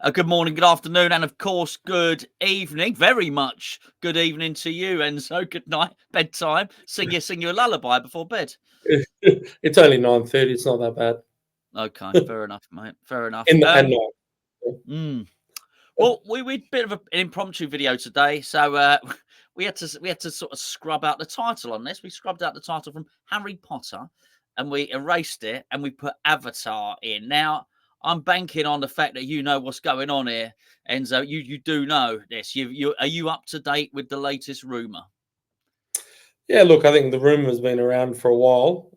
Good morning, good afternoon, and of course, good evening. Very much good evening to you, Enzo. Good night, bedtime. Sing you a lullaby before bed. It's only 9:30. It's not that bad. Okay, fair enough, mate. Fair enough. At night. Mm. Well, we bit of an impromptu video today, so we had to sort of scrub out the title on this. We scrubbed out the title from Harry Potter, and we erased it, and we put Avatar in. Now, I'm banking on the fact that you know what's going on here, Enzo. You do know this. Are you up to date with the latest rumor? Yeah, look, I think the rumor has been around for a while.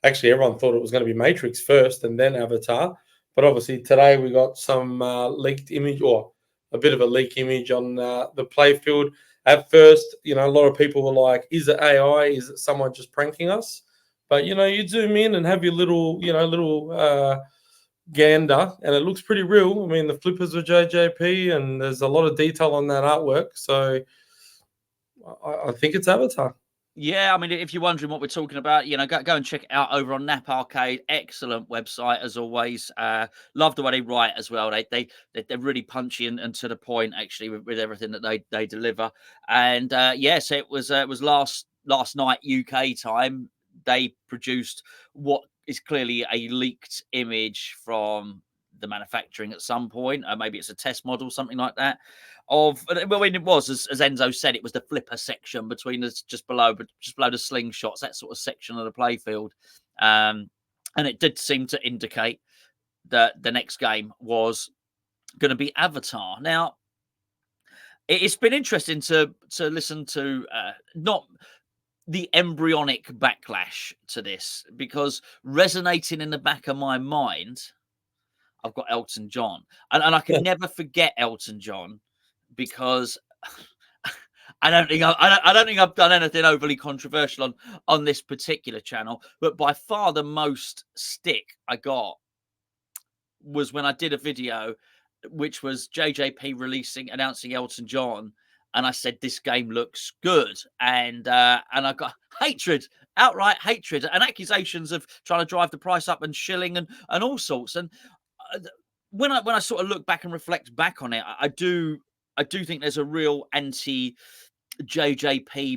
Actually, everyone thought it was going to be Matrix first and then Avatar. But obviously, today we got some leaked image, or a bit of a leak image on the playfield. At first, a lot of people were like, is it AI? Is it someone just pranking us? But, you zoom in and have your little gander, and it looks pretty real. I mean, the flippers were JJP, and there's a lot of detail on that artwork. So I think it's Avatar. Yeah, I mean, if you're wondering what we're talking about, go and check it out over on Nap Arcade. Excellent website as always. Love the way they write as well. They're really punchy and to the point actually with everything that they deliver. And yes, it was last night UK time. They produced what is clearly a leaked image from the manufacturing at some point. Maybe it's a test model, something like that. When it was, as Enzo said, it was the flipper section between us, just below the slingshots, that sort of section of the playfield. And it did seem to indicate that the next game was going to be Avatar. Now, it's been interesting to listen to not the embryonic backlash to this, because resonating in the back of my mind, I've got Elton John, and I can never forget Elton John, because I don't think I've done anything overly controversial on this particular channel, but by far the most stick I got was when I did a video which was JJP announcing Elton John, and I said this game looks good, and I got outright hatred, and accusations of trying to drive the price up and shilling and all sorts. And when I sort of look back and reflect back on it, I do think there's a real anti-JJP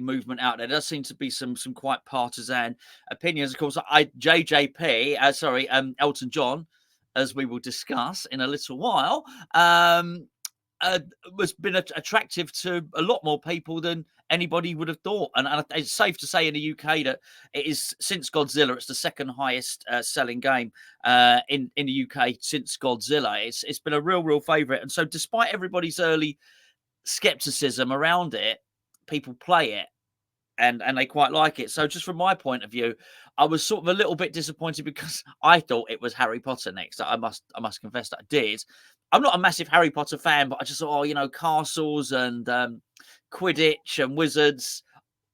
movement out there. There does seem to be some quite partisan opinions. Of course, Elton John, as we will discuss in a little while, was been attractive to a lot more people than anybody would have thought. And it's safe to say in the UK that it is, since Godzilla, it's the second highest selling game in the UK since Godzilla. It's been a real favourite. And so despite everybody's early skepticism around it, people play it and they quite like it. So just from my point of view, I was sort of a little bit disappointed because I thought it was Harry Potter next. I must confess that I did. I'm not a massive Harry Potter fan, but I just thought, castles and Quidditch and wizards,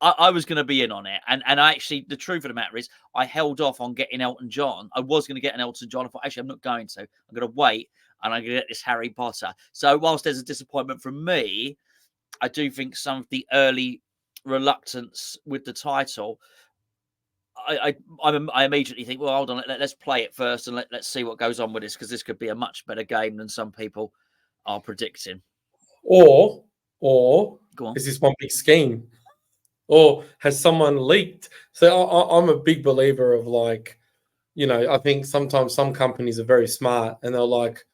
I was going to be in on it. And I actually, the truth of the matter is, I held off on getting Elton John. I was going to get an Elton John. I thought, actually, I'm not going to. I'm going to wait, and I'm going to get this Harry Potter. So whilst there's a disappointment from me, I do think some of the early reluctance with the title, I immediately think, well, hold on, let's play it first and let's see what goes on with this, because this could be a much better game than some people are predicting. Or Go on. is this one big scheme? Or has someone leaked? So I'm a big believer of, like, I think sometimes some companies are very smart and they're like,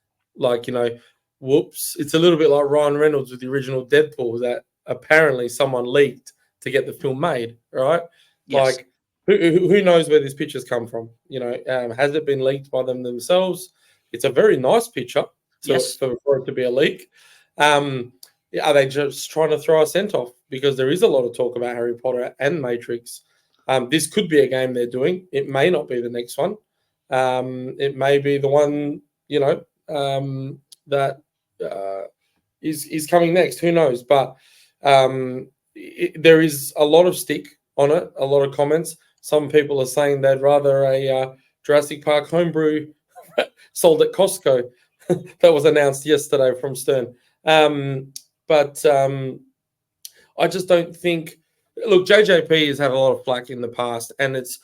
whoops. It's a little bit like Ryan Reynolds with the original Deadpool, that apparently someone leaked to get the film made, right? Yes. Like, who knows where this picture's come from? Has it been leaked by them themselves? It's a very nice picture for it to be a leak. Are they just trying to throw a scent off? Because there is a lot of talk about Harry Potter and Matrix. This could be a game they're doing. It may not be the next one. It may be the one, that is coming next. Who knows? But there is a lot of stick on it, a lot of comments. Some people are saying they'd rather a Jurassic Park homebrew sold at Costco. That was announced yesterday from Stern. But I just don't think. Look, JJP has had a lot of flack in the past, and it's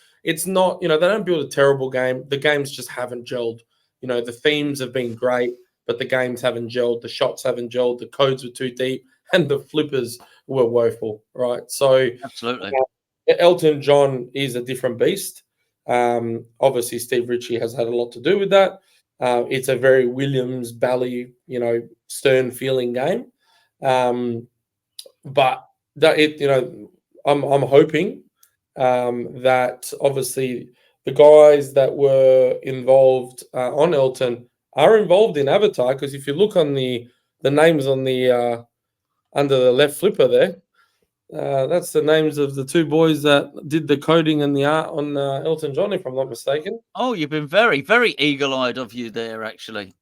not. They don't build a terrible game. The games just haven't gelled. the themes have been great, but the games haven't gelled, the shots haven't gelled, the codes were too deep, and the flippers were woeful, right? So Absolutely. Elton John is a different beast. Obviously, Steve Ritchie has had a lot to do with that. It's a very Williams, Bally, stern feeling game. But that I'm hoping that obviously the guys that were involved on Elton are involved in Avatar, because if you look on the names on the under the left flipper there, that's the names of the two boys that did the coding and the art on Elton John, if I'm not mistaken. Oh, you've been very, very eagle-eyed of you there, actually.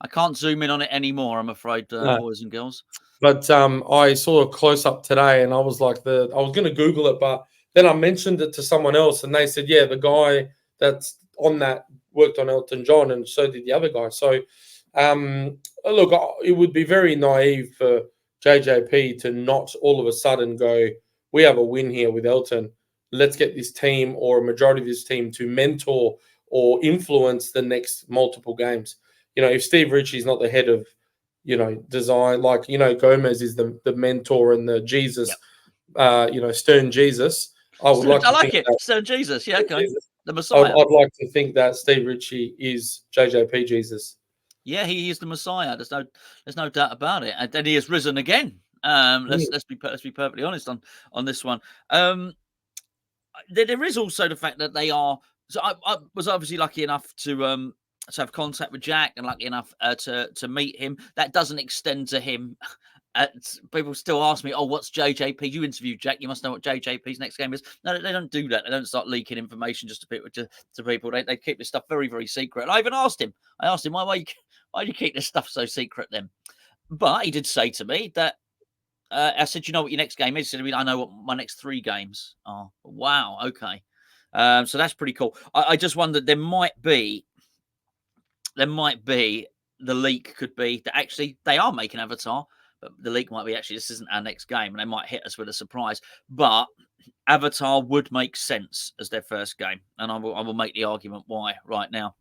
I can't zoom in on it anymore, I'm afraid, No. boys and girls. But I saw a close up today, and I was like, I was going to Google it, but then I mentioned it to someone else, and they said, yeah, the guy that's on that worked on Elton John, and so did the other guy. So, look, it would be very naive for JJP to not all of a sudden go, we have a win here with Elton. Let's get this team or a majority of this team to mentor or influence the next multiple games. If Steve Ritchie's not the head of design, like, Gomez is the mentor and the Jesus, stern Jesus. I would like I to like think it. that So Jesus, yeah, okay. Jesus. The Messiah. I'd like to think that Steve Ritchie is JJP Jesus. Yeah, he is the Messiah. There's no doubt about it. And then he has risen again. Let's be perfectly honest on this one. There is also the fact that they are. So I was obviously lucky enough to have contact with Jack, and lucky enough to meet him. That doesn't extend to him. People still ask me, "Oh, what's JJP? You interviewed Jack. You must know what JJP's next game is." No, they don't do that. They don't start leaking information just to people. They keep this stuff very, very secret. And I even asked him. I asked him, why do you keep this stuff so secret then? But he did say to me that I said, "You know what your next game is?" He said, "I know what my next 3 games are." Wow. Okay. So that's pretty cool. I just wondered, there might be the leak could be that actually they are making Avatar, but the leak might be actually this isn't our next game, and they might hit us with a surprise. But Avatar would make sense as their first game, and I will make the argument why right now.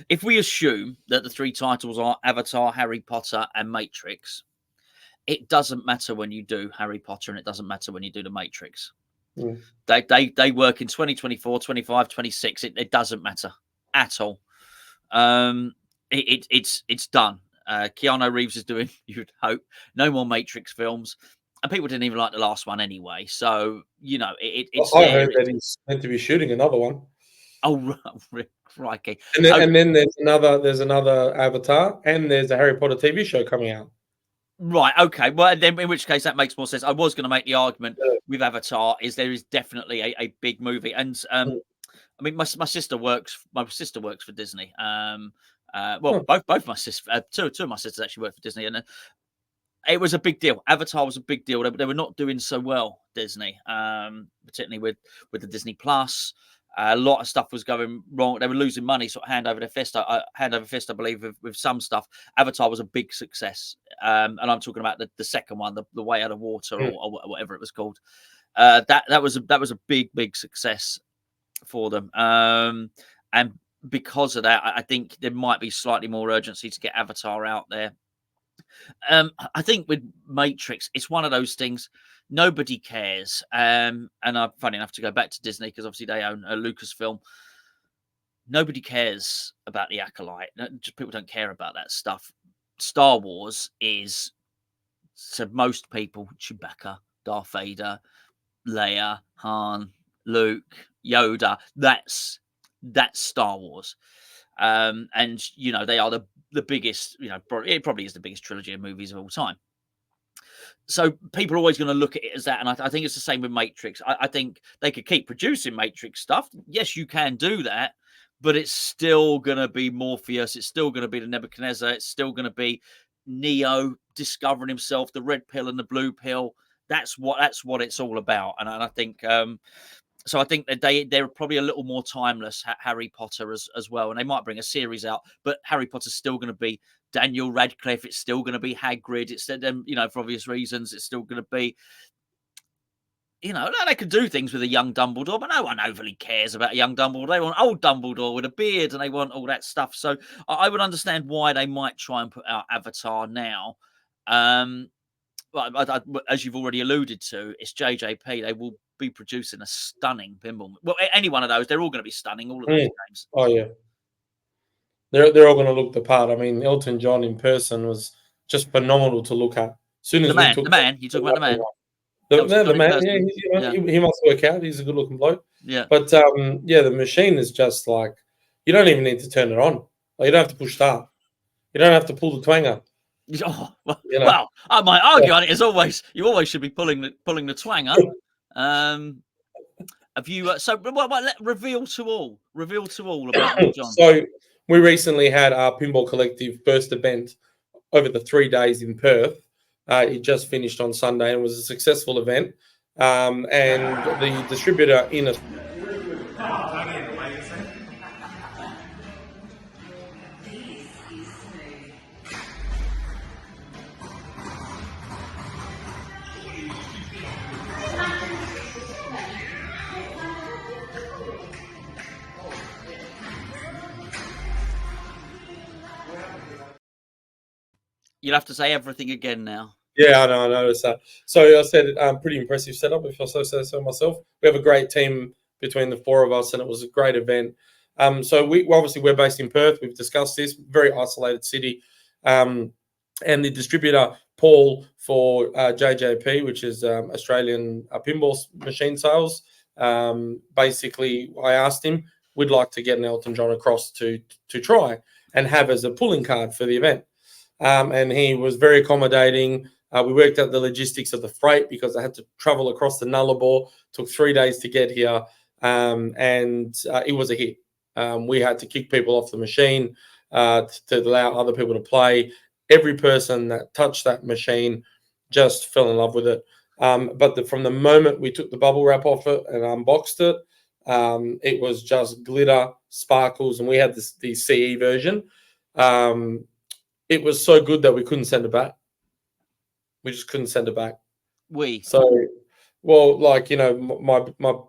If we assume that the 3 titles are Avatar, Harry Potter, and Matrix, it doesn't matter when you do Harry Potter, and it doesn't matter when you do the Matrix. They work in 2024, 25, 26. It doesn't matter at all. It's done. Keanu Reeves is doing, you'd hope, no more Matrix films, and people didn't even like the last one anyway. So it's. I heard that he's meant to be shooting another one. Oh, crikey! And then there's another Avatar, and there's a Harry Potter TV show coming out. Right. Okay. Well, then in which case that makes more sense. I was going to make the argument with Avatar is there is definitely a big movie, and I mean my sister works for Disney. Both my sisters, two of my sisters actually work for Disney, and it was a big deal. Avatar was a big deal. They were not doing so well, Disney, particularly with the Disney Plus. A lot of stuff was going wrong. They were losing money, sort of hand over fist, I believe, with some stuff. Avatar was a big success, and I'm talking about the second one, the Way Out of Water, or whatever it was called. That was a big success for them, and because of that, I think there might be slightly more urgency to get Avatar out there. I think with Matrix, it's one of those things. Nobody cares. And I'm funny enough to go back to Disney because obviously they own a Lucasfilm. Nobody cares about the Acolyte. People don't care about that stuff. Star Wars is, to most people, Chewbacca, Darth Vader, Leia, Han, Luke, Yoda. That's Star Wars. And they are the biggest. It probably is the biggest trilogy of movies of all time. So people are always going to look at it as that, and I think it's the same with Matrix. I think they could keep producing Matrix stuff. Yes, you can do that, but it's still going to be Morpheus. It's still going to be the Nebuchadnezzar. It's still going to be Neo discovering himself, the red pill and the blue pill. That's what it's all about, and I think. So I think that they're probably a little more timeless, Harry Potter as well, and they might bring a series out. But Harry Potter's still going to be Daniel Radcliffe. It's still going to be Hagrid. It's for obvious reasons. It's still going to be. you know, they could do things with a young Dumbledore, but no one overly cares about a young Dumbledore. They want old Dumbledore with a beard, and they want all that stuff. So I would understand why they might try and put out Avatar now. But as you've already alluded to, it's JJP. They will be producing a stunning pinball. Well, any one of those, they're all going to be stunning. All of those games. Oh yeah, they're all going to look the part. I mean, Elton John in person was just phenomenal to look at. As soon as we took the man, you talk about the man. The man, he must work out. He's a good looking bloke. Yeah. But the machine is just like, you don't even need to turn it on. Like, you don't have to push start. You don't have to pull the twanger. Oh, well, I might argue on it as always. You always should be pulling the twanger. Have you? So, reveal to all about John. So, we recently had our Pinball Collective first event over the 3 days in Perth. It just finished on Sunday and was a successful event. And the distributor in a You'd have to say everything again now. Yeah, I know. I noticed that. So I said, pretty impressive setup, if I say so myself. We have a great team between the four of us, and it was a great event. So we're based in Perth. We've discussed this, very isolated city. And the distributor, Paul, for JJP, which is Australian pinball machine sales, basically I asked him, we'd like to get an Elton John across to try and have as a pulling card for the event. And he was very accommodating. We worked out the logistics of the freight because I had to travel across the Nullarbor. Took 3 days to get here, and it was a hit. We had to kick people off the machine to allow other people to play. Every person that touched that machine just fell in love with it. But from the moment we took the bubble wrap off it and unboxed it, it was just glitter, sparkles, and we had the CE version. It was so good that we couldn't send it back. We just couldn't send it back. My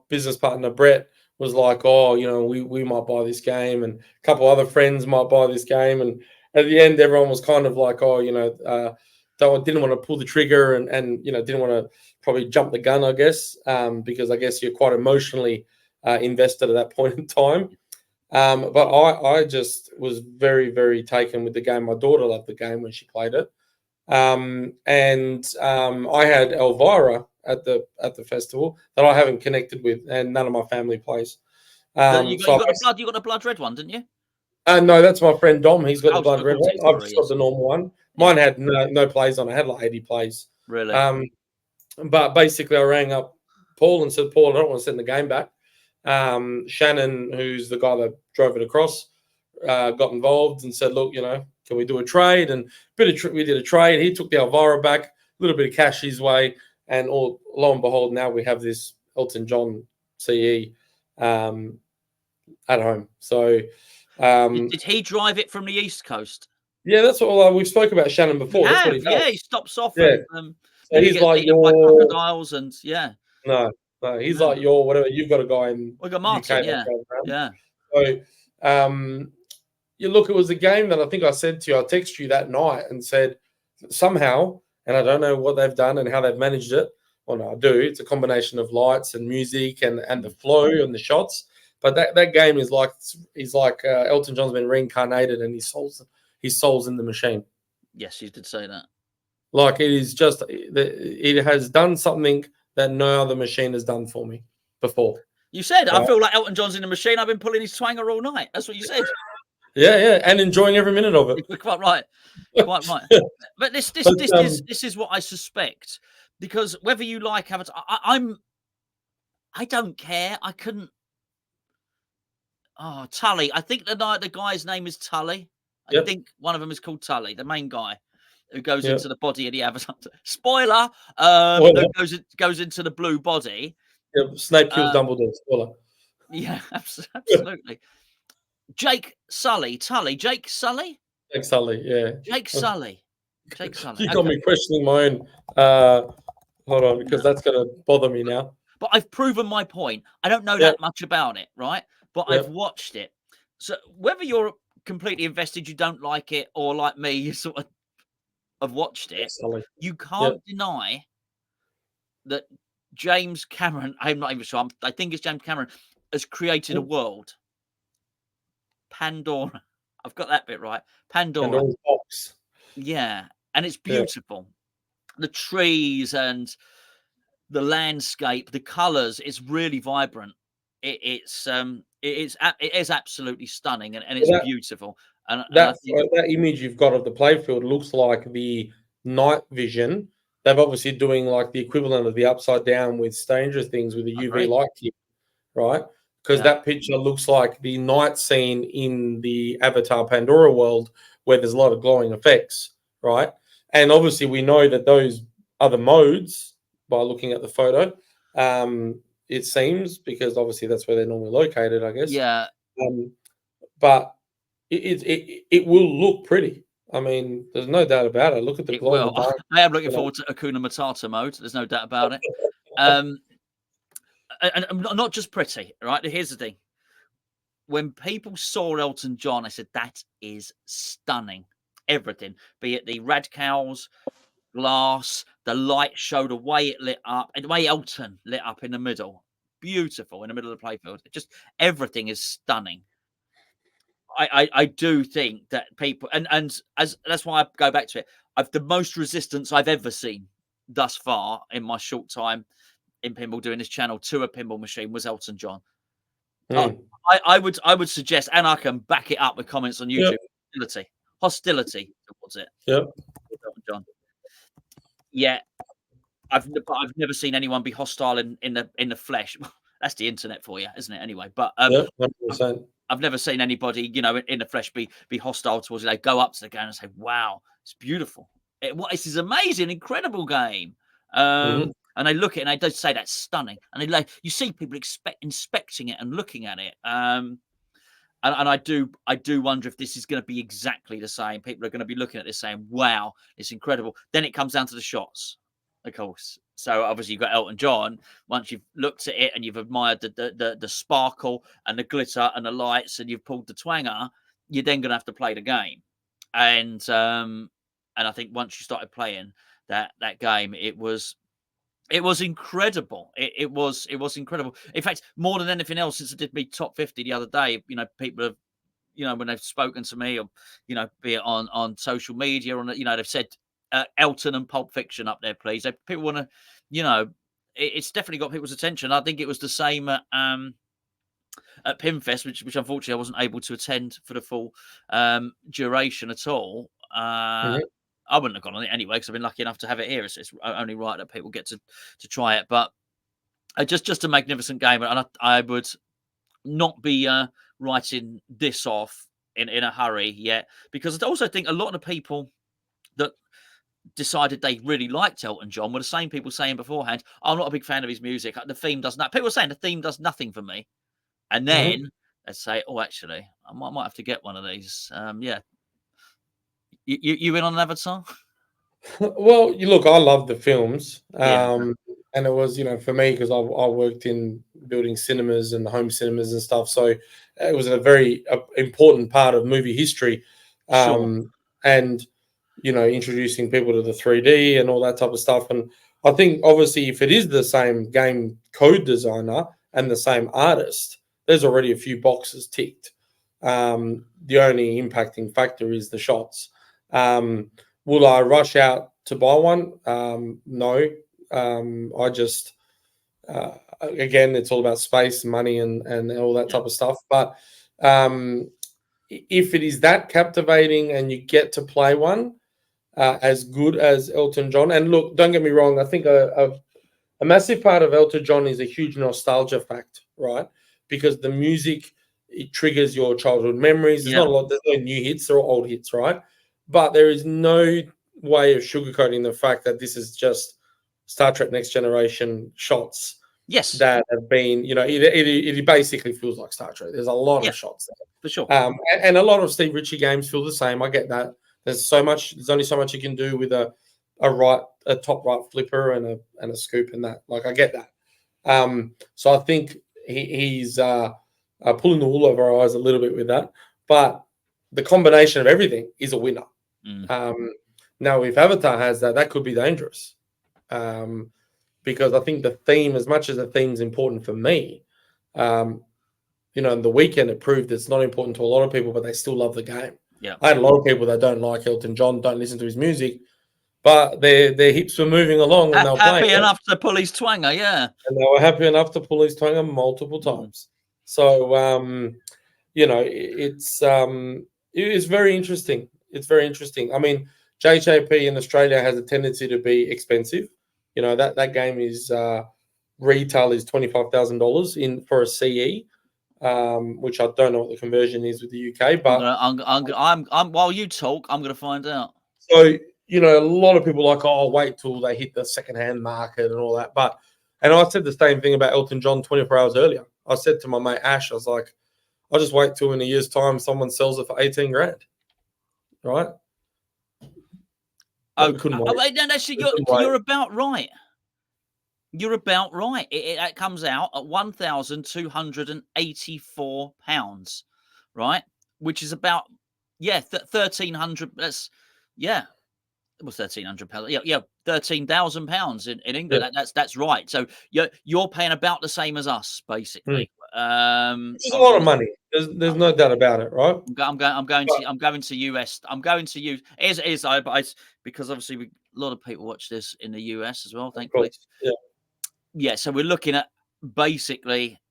business partner Brett was like, we might buy this game, and a couple other friends might buy this game, and at the end, everyone was kind of like, didn't want to pull the trigger, and didn't want to probably jump the gun, I guess, because I guess you're quite emotionally invested at that point in time. But I just was very, very taken with the game. My daughter loved the game when she played it. I had Elvira at the festival that I haven't connected with, and none of my family plays. You got the blood red one, didn't you? No, that's my friend Dom. He's got the blood red one. I've just got the normal one. Mine had no plays on it. I had like 80 plays. Really? But basically, I rang up Paul and said, Paul, I don't want to send the game back. Shannon, who's the guy that drove it across, got involved and said, look, can we do a trade? And we did a trade. He took the Elvira back, a little bit of cash his way, and lo and behold, now we have this Elton John CE at home. So did he drive it from the East Coast? Yeah, that's what we spoke about Shannon before. That's what he does. Yeah, he stops off. Yeah. And, so he's like your crocodiles and No, he's like your whatever. You've got a guy in. We got Martin. UK yeah. So you look. It was a game that I think I said to you. I texted you that night and said somehow, and I don't know what they've done and how they've managed it. Well, no, I do. It's a combination of lights and music and the flow and the shots. But that game is like Elton John's been reincarnated and his soul's in the machine. Yes, you did say that. Like it is just it has done something that no other machine has done for me before. You said I feel like Elton John's in the machine. I've been pulling his twanger all night. That's what you said. Yeah, and enjoying every minute of it. You're quite right. But this is what I suspect, because whether you like Avatar, I don't care. I couldn't. Oh, Tully. I think the guy's name is Tully. I think one of them is called Tully, the main guy who goes into the body of the Avatar. Spoiler. Goes into the blue body. Yeah, Snape kills Dumbledore. Spoiler. Yeah, absolutely. Jake Sully. Jake Sully, yeah. Jake Sully. You got me questioning my own. Hold on, because that's going to bother me now. but I've proven my point. I don't know Yep. that much about it, right? But Yep. I've watched it. So whether you're completely invested, you don't like it, or like me, you sort of have watched it, Solid. you Yep. can't deny that James Cameron, I'm not even sure, I think it's James Cameron, has created a world. Pandora. I've got that bit right. Pandora. Pandora's box. Yeah. And it's Yeah. beautiful. The trees and the landscape, the colours, it's really vibrant. It is absolutely stunning, and it's That beautiful. And I that think, that image you've got of the playfield looks like the night vision. They've obviously doing like the equivalent of the upside down with Stranger Things with the I UV agree. light kit, right? Because Yeah. that picture looks like the night scene in the Avatar Pandora world where there's a lot of glowing effects, right? And obviously we know that those other modes by looking at the photo. It seems because obviously that's where they're normally located, I guess. Yeah, But it will look pretty. I mean, there's no doubt about it. Look at the it glow in the will. dark. I am looking You know. forward to Akuna Matata mode. There's no doubt about it. Um, and not just pretty, right? Here's the thing. When people saw Elton John, I said, that is stunning. Everything, be it the radicals, glass, the light show, the way it lit up, and the way Elton lit up in the middle. Beautiful in the middle of the playfield. Just everything is stunning. I do think that people and as that's why I go back to it. I've the most resistance I've ever seen thus far in my short time in pinball doing this channel to a pinball machine was Elton John. Uh, Mm. I would suggest, and I can back it up with comments on Yep. YouTube. Hostility towards it. Yep. With Elton John. Yeah, but I've never seen anyone be hostile in the flesh. That's the internet for you, isn't it? Anyway, but Yep. 100%. I've never seen anybody, in the flesh be hostile towards it. They go up to the game and say, "Wow, it's beautiful. This is amazing, incredible game." Mhm. And they look at it and they don't say that's stunning. And you see people inspecting it and looking at it. And I do wonder if this is going to be exactly the same. People are going to be looking at this saying, "Wow, it's incredible." Then it comes down to the shots, of course. So obviously you've got Elton John. Once you've looked at it and you've admired the sparkle and the glitter and the lights, and you've pulled the twanger, you're then going to have to play the game. And I think once you started playing that game, it was incredible. It was incredible. In fact, more than anything else, since I did my top 50 the other day, people have, when they've spoken to me or, be it on social media, or, they've said Elton and Pulp Fiction up there, please. People want to, it's definitely got people's attention. I think it was the same at Pinfest, which unfortunately I wasn't able to attend for the full duration at all. Mhm. I wouldn't have gone on it anyway because I've been lucky enough to have it here. It's only right that people get to try it. But just a magnificent game, and I would not be writing this off in a hurry yet, because I also think a lot of the people that decided they really liked Elton John were the same people saying beforehand, "I'm not a big fan of his music. The theme does not." People were saying the theme does nothing for me, and Mhm. then they say, "Oh, actually, I might have to get one of these." Yeah, you in on an Avatar? Well, you look, I love the films, Yeah, and it was, for me because I worked in building cinemas and home cinemas and stuff, so it was a very important part of movie history, sure. and introducing people to the 3D and all that type of stuff. And I think obviously if it is the same game code designer and the same artist, there's already a few boxes ticked. The only impacting factor is the shots. Will I rush out to buy one? No. I just again, it's all about space, money, and all that Yeah. type of stuff. But if it is that captivating and you get to play one as good as Elton John, and look, don't get me wrong, I think a massive part of Elton John is a huge nostalgia fact, right? Because the music, it triggers your childhood memories. There's Yeah. not a lot. There's no new hits. They're all old hits, right? But there is no way of sugarcoating the fact that this is just Star Trek Next Generation shots Yes. that have been, it basically feels like Star Trek. There's a lot Yeah, of shots for sure. there. And a lot of Steve Ritchie games feel the same. I get that. There's only so much you can do with a top right flipper and a scoop and that. Like, I get that. So I think he's pulling the wool over our eyes a little bit with that. But the combination of everything is a winner. Now, if Avatar has that, that could be dangerous. Because I think the theme, as much as the theme's important for me, you know, in the weekend it proved it's not important to a lot of people, but they still love the game. Yeah, I had a lot of people that don't like Elton John, don't listen to his music, but their hips were moving along when they were playing. Happy enough to pull his twanger, yeah. And they were happy enough to pull his twanger multiple times. So, you know, it's very interesting. It's very interesting. I mean, JJP in Australia has a tendency to be expensive. You know, that game is retail is $25,000 in for a CE, which I don't know what the conversion is with the UK. But I'm while you talk, I'm going to find out. So, you know, a lot of people are like, oh, wait till they hit the secondhand market and all that. But, and I said the same thing about Elton John 24 hours earlier. I said to my mate Ash, I was like, I'll just wait till in a year's time someone sells it for 18 grand, right? Oh, couldn't wait. No, you're about right. You're about right. It comes out at £1,284, right? Which is about, 1,300. That's, it was £1,300. Yeah, £13,000 in England. Yeah. That's right. So you're paying about the same as us, basically. It's a lot of money. There's no doubt about it, right? I'm going to US. I'm going to use because obviously a lot of people watch this in the US as well. Thankfully, yeah. So we're looking at basically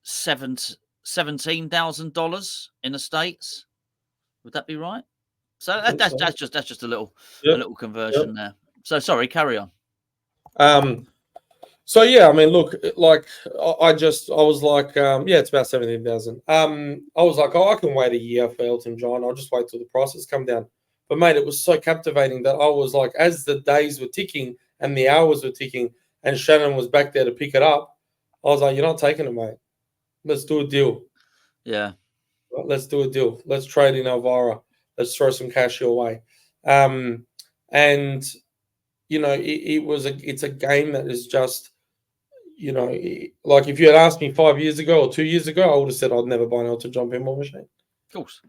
$17,000 in the States. Would that be right? So that's just a little conversion there. So sorry, carry on. So yeah, I mean, look, like I was like, it's about 17,000. I was like, I can wait a year for Elton John. I'll just wait till the prices come down. But mate, it was so captivating that I was like, as the days were ticking and the hours were ticking, and Shannon was back there to pick it up, I was like, you're not taking it, mate. Let's do a deal. Yeah. Let's do a deal. Let's trade in Elvira. Let's throw some cash your way. And you know, it's a game that is just, you know, like if you had asked me 5 years ago or 2 years ago, I would have said I'd never buy an Elton John pinball machine. Of course.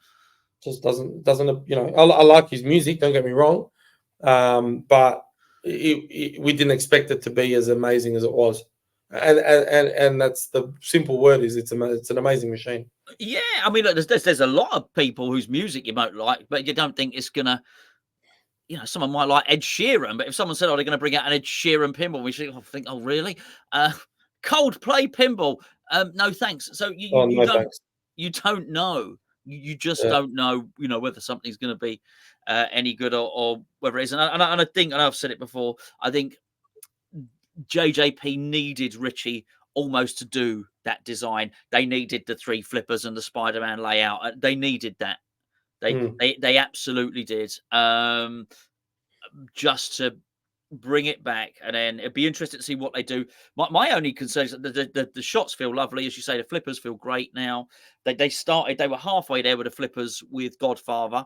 Just doesn't, you know, I like his music, don't get me wrong. But we didn't expect it to be as amazing as it was. And that's the simple word is it's an amazing machine. Yeah, I mean, look, there's a lot of people whose music you might like, but you don't think it's gonna. You know, someone might like Ed Sheeran, but if someone said, "Oh, they're going to bring out an Ed Sheeran pinball," we should think, "Oh, really?" Coldplay pinball? No, thanks. So you don't know. You just don't know. You know whether something's going to be any good or whether it isn't. And I think, and I've said it before, I think JJP needed Richie almost to do that design. They needed the 3 flippers and the Spider-Man layout. They needed that. They absolutely did. Just to bring it back, and then it'd be interesting to see what they do. My only concern is that the shots feel lovely, as you say. The flippers feel great now. They were halfway there with the flippers with Godfather.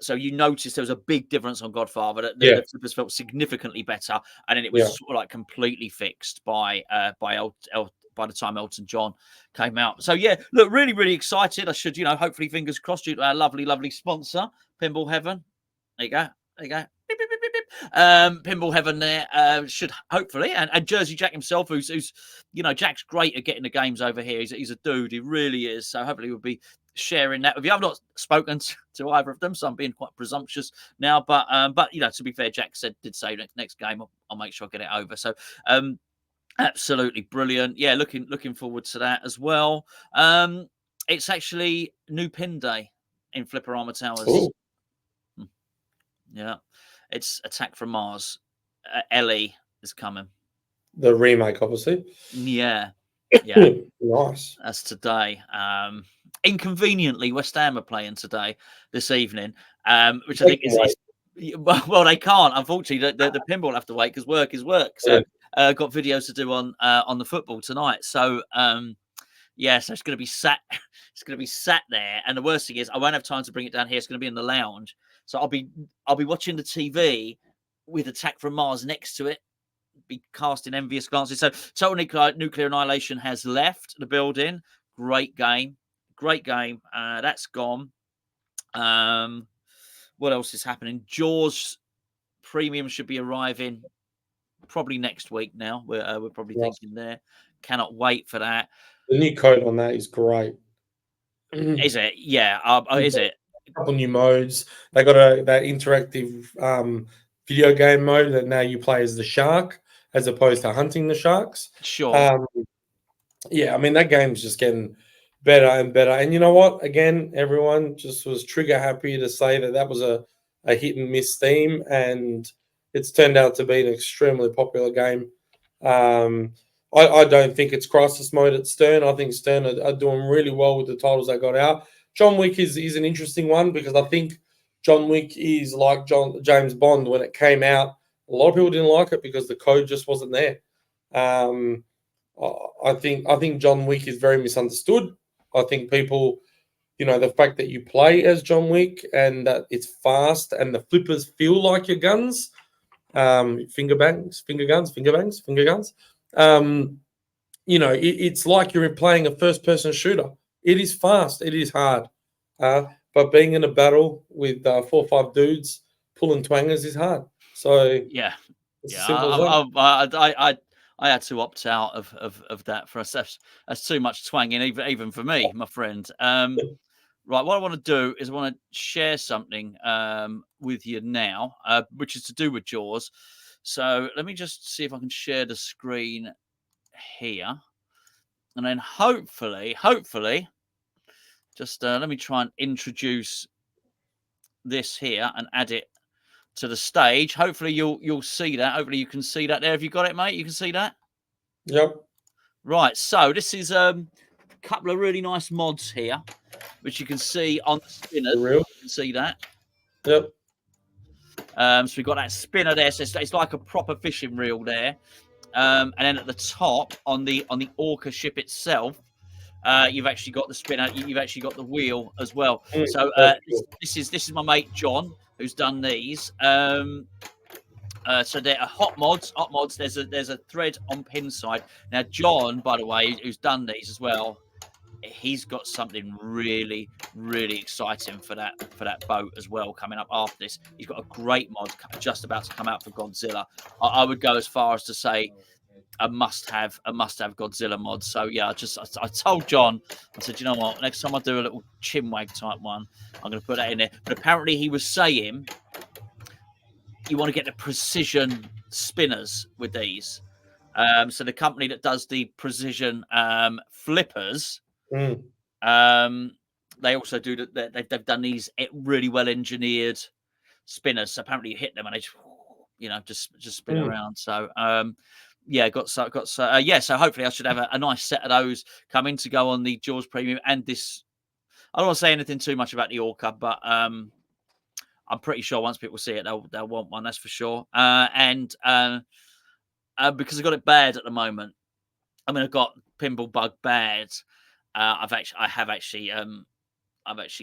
So you noticed there was a big difference on Godfather. The flippers felt significantly better, and then it was sort of like completely fixed by the time Elton John came out. So yeah, look, really, really excited. I should, you know, hopefully, fingers crossed, due to our lovely, lovely sponsor, Pinball Heaven. There you go. Beep, beep, beep, beep, beep. Pinball Heaven there should hopefully, and Jersey Jack himself, who's you know, Jack's great at getting the games over here. He's a dude, he really is. So hopefully we'll be sharing that with you. I've not spoken to either of them, so I'm being quite presumptuous now. But you know, to be fair, Jack did say next game I'll make sure I get it over. So absolutely brilliant. Yeah, looking forward to that as well. It's actually new pin day in Flipperama Towers. Ooh. Yeah, it's Attack from Mars. Ellie is coming. The remake, obviously. Yeah. Nice. That's today. Inconveniently, West Ham are playing this evening, which I think is well, they can't. Unfortunately, the pinball will have to wait because work is work. So got videos to do on the football tonight. So so it's going to be sat. It's going to be sat there, and the worst thing is I won't have time to bring it down here. It's going to be in the lounge. So I'll be watching the TV with Attack from Mars next to it, be casting envious glances. So Total Nuclear Annihilation has left the building. Great game. That's gone. What else is happening? Jaws Premium should be arriving probably next week now. We're probably thinking there. Cannot wait for that. The new code on that is great. Is it? Yeah. Is it? A couple new modes. They got that interactive video game mode that now you play as the shark as opposed to hunting the sharks. Sure. Yeah, I mean that game's just getting better and better. And you know what? Again, everyone just was trigger happy to say that was a hit and miss theme, and it's turned out to be an extremely popular game. I don't think it's crisis mode at Stern. I think Stern are doing really well with the titles they got out. John Wick is an interesting one because I think John Wick is like James Bond when it came out. A lot of people didn't like it because the code just wasn't there. I think John Wick is very misunderstood. I think people, the fact that you play as John Wick and that it's fast and the flippers feel like your guns, finger guns. It's like you're playing a first-person shooter. It is fast. It is hard. But being in a battle with 4 or 5 dudes pulling twangers is hard. So yeah. I had to opt out of that for us. That's too much twanging, even for me, my friend. Right, what I want to do is I want to share something with you now, which is to do with Jaws. So let me just see if I can share the screen here, and then hopefully, just let me try and introduce this here and add it to the stage. Hopefully you'll see that. Hopefully you can see that there. Have you got it, mate? You can see that? Yep. Right. So this is a couple of really nice mods here, which you can see on the spinner. You can see that. Yep. So we've got that spinner there. So it's like a proper fishing reel there. And then at the top on the Orca ship itself, you've actually got the spinner. You've actually got the wheel as well. So this is my mate John who's done these. So they're hot mods. There's a thread on pin side. Now John, by the way, who's done these as well, he's got something really, really exciting for that boat as well coming up after this. He's got a great mod just about to come out for Godzilla. I would go as far as to say a must-have Godzilla mod. So yeah, I told John, I said, you know what? Next time I do a little chinwag type one, I'm going to put that in there. But apparently he was saying you want to get the precision spinners with these. So the company that does the precision flippers, they also do that. They've done these really well engineered spinners. So apparently you hit them and they just spin around. So so hopefully I should have a nice set of those coming to go on the Jaws Premium and this. I don't want to say anything too much about the Orca, but I'm pretty sure once people see it, they'll want one. That's for sure. And because I got it bad at the moment. I mean, I've got Pinball Bug bad. I've actually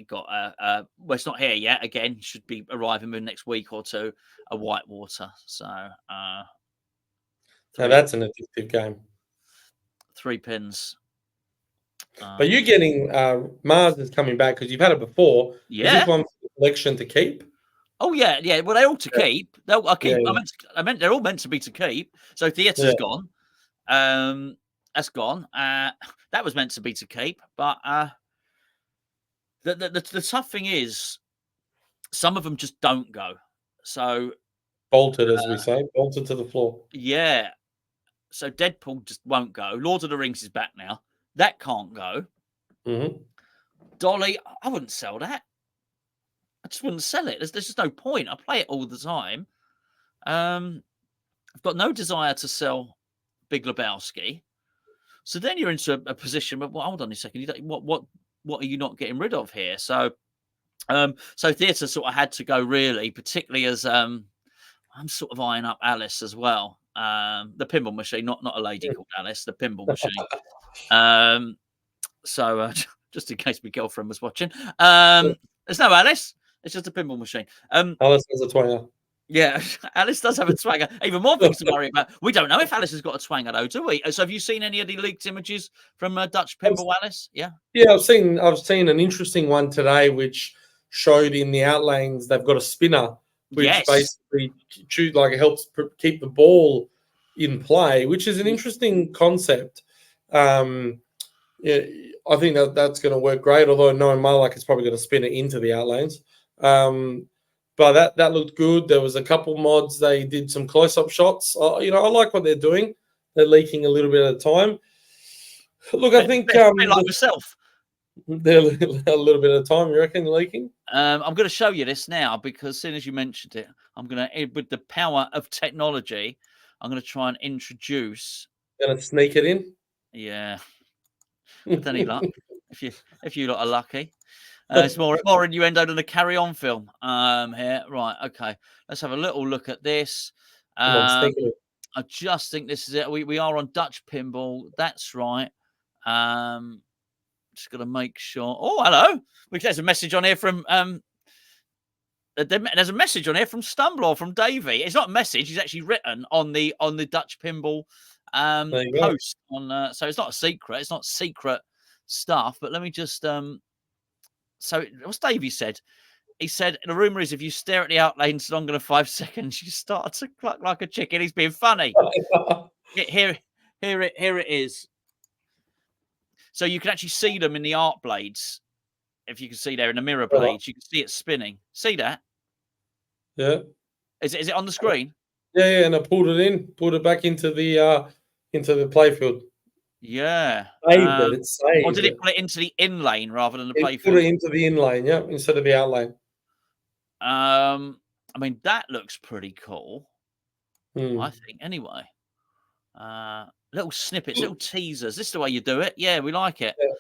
got well, it's not here yet. Again, should be arriving in the next week or two. A Whitewater. So now that's an addictive game. 3 pins. But you're getting Mars is coming back because you've had it before. Yeah. Is this one for the collection to keep? Oh yeah. Well, they're all to keep. I'll keep. Yeah. I meant they're all meant to be to keep. So Theatre's gone. That's gone. That was meant to be to keep. But the tough thing is, some of them just don't go. So bolted, as we say, bolted to the floor. Yeah. So Deadpool just won't go. Lord of the Rings is back now. That can't go. Mm-hmm. Dolly, I wouldn't sell that. I just wouldn't sell it. There's just no point. I play it all the time. I've got no desire to sell Big Lebowski. So then you're into a position where, well, hold on a second. What are you not getting rid of here? So Theatre sort of had to go really, particularly as I'm sort of eyeing up Alice as well. The pinball machine, not a lady called Alice, the pinball machine. So just in case my girlfriend was watching, there's no Alice. It's just a pinball machine. Alice is a twanger. Yeah, Alice does have a twanger. Even more things to worry about. We don't know if Alice has got a twanger, though, do we? So have you seen any of the leaked images from Dutch Pinball Alice? Yeah. Yeah, I've seen an interesting one today, which showed in the outlanes they've got a spinner, which Yes. basically like helps keep the ball in play, which is an interesting concept. Um, yeah, I think that's going to work great. Although knowing Marlak, it's probably going to spin it into the outlanes. But that looked good. There was a couple mods. They did some close-up shots. I like what they're doing. They're leaking a little bit at a time. Look, I think Bit like myself. they're a little bit at a time. You reckon leaking? I'm going to show you this now because as soon as you mentioned it, I'm going to, with the power of technology, I'm going to try and introduce. Gonna sneak it in. Yeah, with any luck, if you lot are lucky. It's more innuendo than a Carry On film. Here, right? Okay, let's have a little look at this. Come on, sneak it in. I just think this is it. We are on Dutch Pinball. That's right. Just got to make sure. Oh, hello. There's a message on here from there's a message on here from Stumbler from Davey. It's not a message. He's actually written on the Dutch Pinball post on. So it's not a secret. It's not secret stuff. But let me just So what's Davey said? He said the rumor is if you stare at the outlanes longer than 5 seconds, you start to cluck like a chicken. He's being funny. Here it is. So you can actually see them in the art blades. If you can see there in the mirror blades, you can see it spinning. See that? Yeah. Is it on the screen? Yeah, and I pulled it back into the playfield. Yeah. Saved it. It saved or did it put it into the in lane rather than the It playfield? put it into the in lane, yeah, instead of the out lane. I mean, that looks pretty cool. Hmm. I think anyway. Little snippets, little teasers. This is the way you do it. Yeah, we like it. Yeah.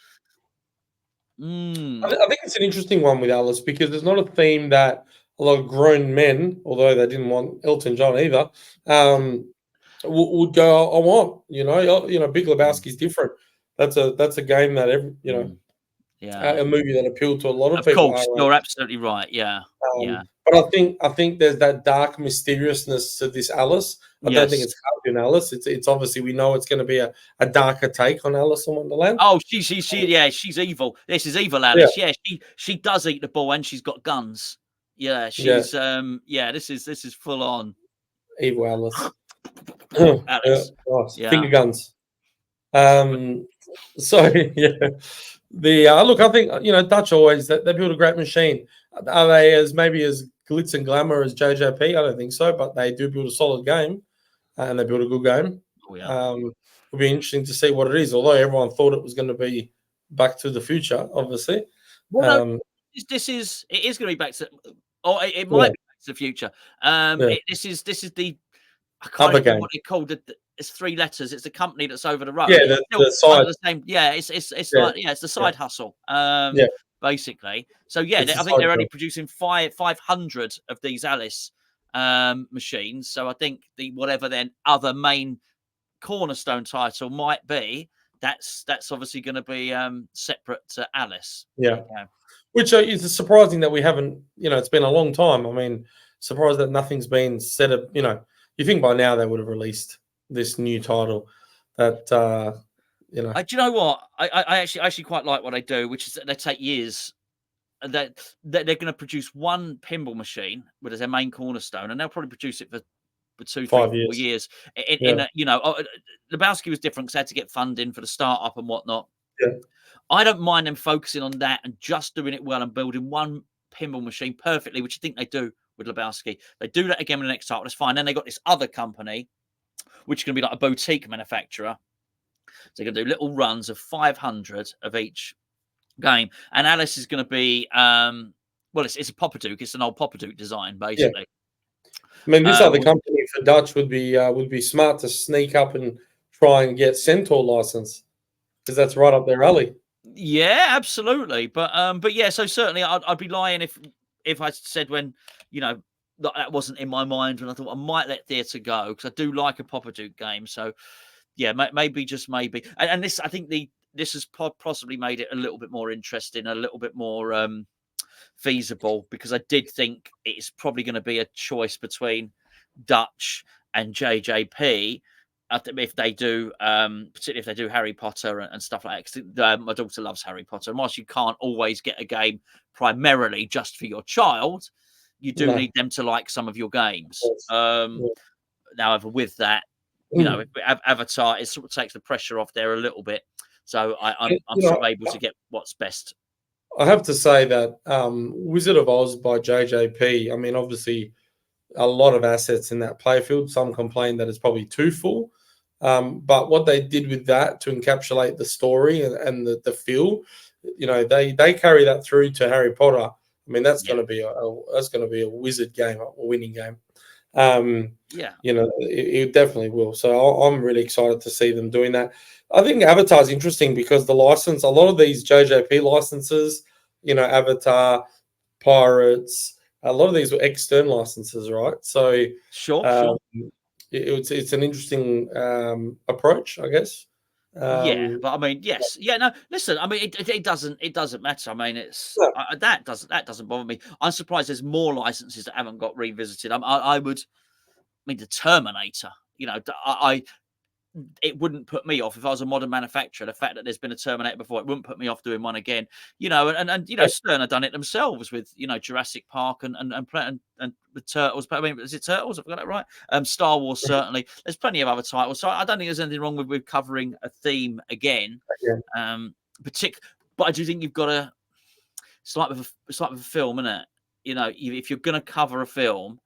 I think it's an interesting one with Alice because there's not a theme that a lot of grown men, although they didn't want Elton John either, would go, I want. Big Lebowski's different. That's a game that a movie that appealed to a lot of people. Of course, you're absolutely right. Yeah, yeah. But I think there's that dark mysteriousness to this Alice. I don't think it's cartoon Alice. It's obviously we know it's going to be a darker take on Alice in Wonderland. Oh, she's evil. This is evil Alice. Yeah, she does eat the ball and she's got guns. Yeah, she's this is full on evil Alice. Alice. Nice. Finger guns. So yeah. Look, I think Dutch always they build a great machine. Are they as glitz and glamour as JJP? I don't think so, but they do build a solid game, and they build a good game. Oh, yeah. It'll be interesting to see what it is. Although everyone thought it was going to be Back to the Future, obviously. Well, no, it is going to be Back to, or it might be Back to the Future. This is the I can't remember what they called it. It's 3 letters. It's the company that's over the road. Yeah, the side. The same. Yeah, it's like it's the side hustle. Basically. So I think they're only producing 500 of these Alice machines. So I think whatever their other main cornerstone title might be, that's obviously going to be separate to Alice. Yeah. Which is surprising that we haven't. It's been a long time. I mean, surprised that nothing's been set up. You think by now they would have released this new title that do you know what I actually quite like what they do, which is that they take years and that they're going to produce one pinball machine with as their main cornerstone, and they'll probably produce it for 2, 3, 4 years. Lebowski was different because they had to get funding for the startup and whatnot. I don't mind them focusing on that and just doing it well and building one pinball machine perfectly, which I think they do with Lebowski. They do that again with the next title. That's fine. Then they got this other company, which is going to be like a boutique manufacturer. So they're going to do little runs of 500 of each game. And Alice is going to be, it's a Poppadook. It's an old Poppadook design, basically. I mean, this other company for Dutch would be smart to sneak up and try and get Centaur license because that's right up their alley. Yeah, absolutely. But yeah, so certainly I'd be lying if I said when, that wasn't in my mind when I thought I might let theatre go because I do like a Poppadook game. So yeah, maybe just maybe. And this, I think this has possibly made it a little bit more interesting, a little bit more feasible, because I did think it's probably going to be a choice between Dutch and JJP. If they do, particularly if they do Harry Potter and stuff like that. My daughter loves Harry Potter, and whilst you can't always get a game primarily just for your child, you do need them to like some of your games. However, with that, Avatar, it sort of takes the pressure off there a little bit. So I'm sort of able to get what's best. I have to say that Wizard of Oz by JJP, I mean, obviously a lot of assets in that playfield. Some complain that it's probably too full. But what they did with that to encapsulate the story and the feel, they carry that through to Harry Potter. I mean, that's going to be a wizard game, a winning game. It definitely will. So I'm really excited to see them doing that. I think Avatar is interesting because the license, a lot of these JJP licenses, Avatar, Pirates, a lot of these were external licenses, right? So sure. It's an interesting approach, I guess. But I mean, yes, no. Listen, I mean, it doesn't matter. I mean, it's that doesn't bother me. I'm surprised there's more licenses that haven't got revisited. I mean, the Terminator. It wouldn't put me off if I was a modern manufacturer. The fact that there's been a Terminator before, it wouldn't put me off doing one again. Stern have done it themselves with Jurassic Park and the Turtles. But I mean, is it Turtles? I've got that right. Star Wars certainly. There's plenty of other titles, so I don't think there's anything wrong with covering a theme again. But I do think you've got to. It's like with a film, isn't it? If you're going to cover a film,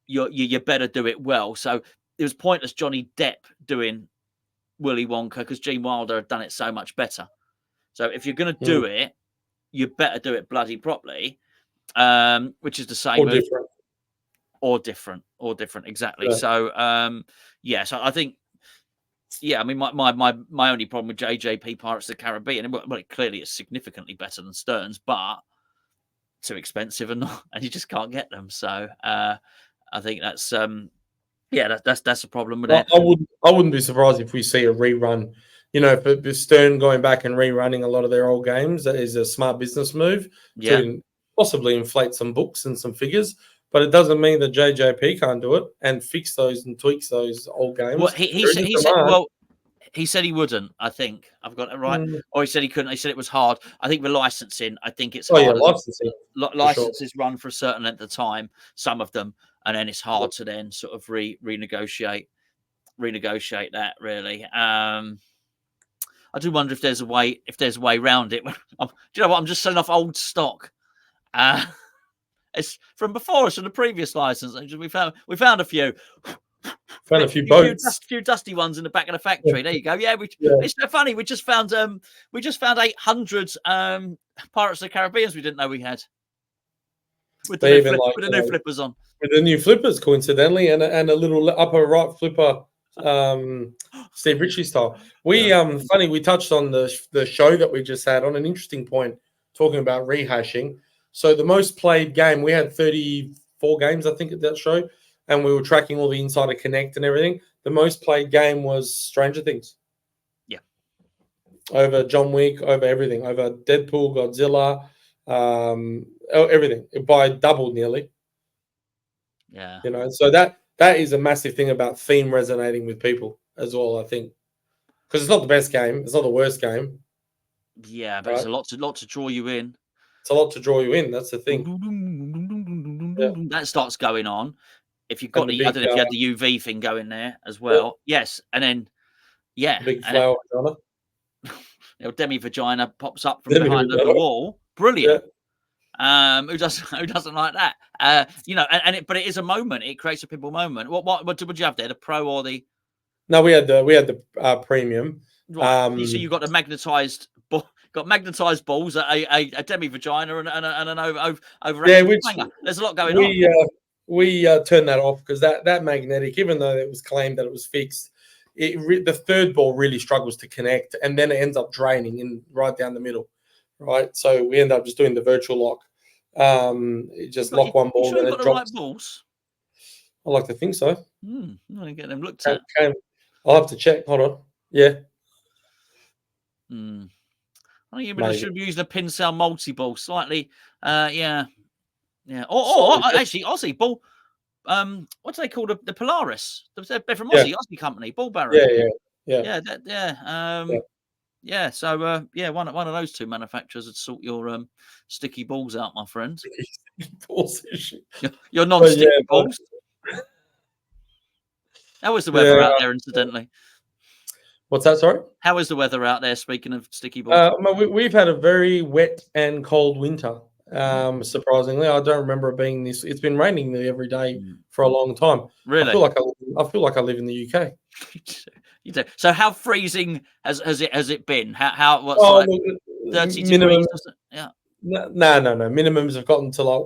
you better do it well. So it was pointless Johnny Depp doing Willy Wonka because Gene Wilder had done it so much better. So if you're going to do it, you better do it bloody properly, which is the same or different, exactly. Yeah. So so I think, I mean, my only problem with JJP Pirates of the Caribbean, well, it clearly is significantly better than Stern's, but too expensive and you just can't get them. So I think that's. That's a problem with it. I wouldn't be surprised if we see a rerun. For Stern going back and rerunning a lot of their old games, that is a smart business move to possibly inflate some books and some figures. But it doesn't mean that JJP can't do it and fix those and tweaks those old games. Well, he said he wouldn't. I think I've got it right. Or he said he couldn't. He said it was hard. I think with licensing, I think it's hard. Licensing. Licenses run for a certain length of time, some of them, and then it's hard to then sort of renegotiate that. Really, I do wonder if there's a way around it. Do you know what? I'm just selling off old stock. It's from before. It's from the previous license. We found a few. Found a few boats, a few dusty ones in the back of the factory. There you go. It's so funny. We just found 800 Pirates of the Caribbeans we didn't know we had. With the new flippers on. With the new flippers, coincidentally, and a little upper right flipper, Steve Ritchie style. We touched on the show that we just had on an interesting point, talking about rehashing. So the most played game, we had 34 games, I think, at that show. And we were tracking all the Insider Connect and everything. The most played game was Stranger Things. Yeah. Over John Wick, over everything. Over Deadpool, Godzilla, everything. By double nearly. Yeah. So that is a massive thing about theme resonating with people as well, I think. Because it's not the best game. It's not the worst game. Yeah, but it's a lot to draw you in. It's a lot to draw you in. That's the thing. That starts going on. If you've got I don't know if you had the UV thing going there as well. Yes. And then, big flower vagina. Demi vagina pops up from behind the wall. Brilliant. Yeah. Who doesn't like that? But it is a moment. It creates a people moment. What would you have there? The pro or the? No, we had the premium. Right. So you got the magnetized balls, a demi vagina, and an over. There's a lot going on. We turned that off because that magnetic, even though it was claimed that it was fixed, the third ball really struggles to connect, and then it ends up draining in right down the middle, right? So we end up just doing the virtual lock. Just lock one ball and it drops. Right balls? I like to think so. I'm gonna get them looked at. I'll have to check. Hold on. Yeah. I think you Maybe. should be using a pin cell multi-ball. Slightly, yeah. Yeah. Slightly Actually, Aussie ball. What do they call the Polaris? They're from Yeah. Aussie company, ball bearing. Yeah. Yeah. Yeah. So yeah, one of those two manufacturers would sort your sticky balls out, my friend. Balls. Your non-sticky Yeah, balls. How is the weather yeah. out there, incidentally? What's that? Sorry. How is the weather out there? Speaking of sticky balls, We've had a very wet and cold winter. Surprisingly, I don't remember it being this. It's been raining nearly every day for a long time. really? I feel like I live in the UK. You do. So how freezing has it been? What's Oh, like look, 30 minimum. degrees? Yeah. No. Minimums have gotten to like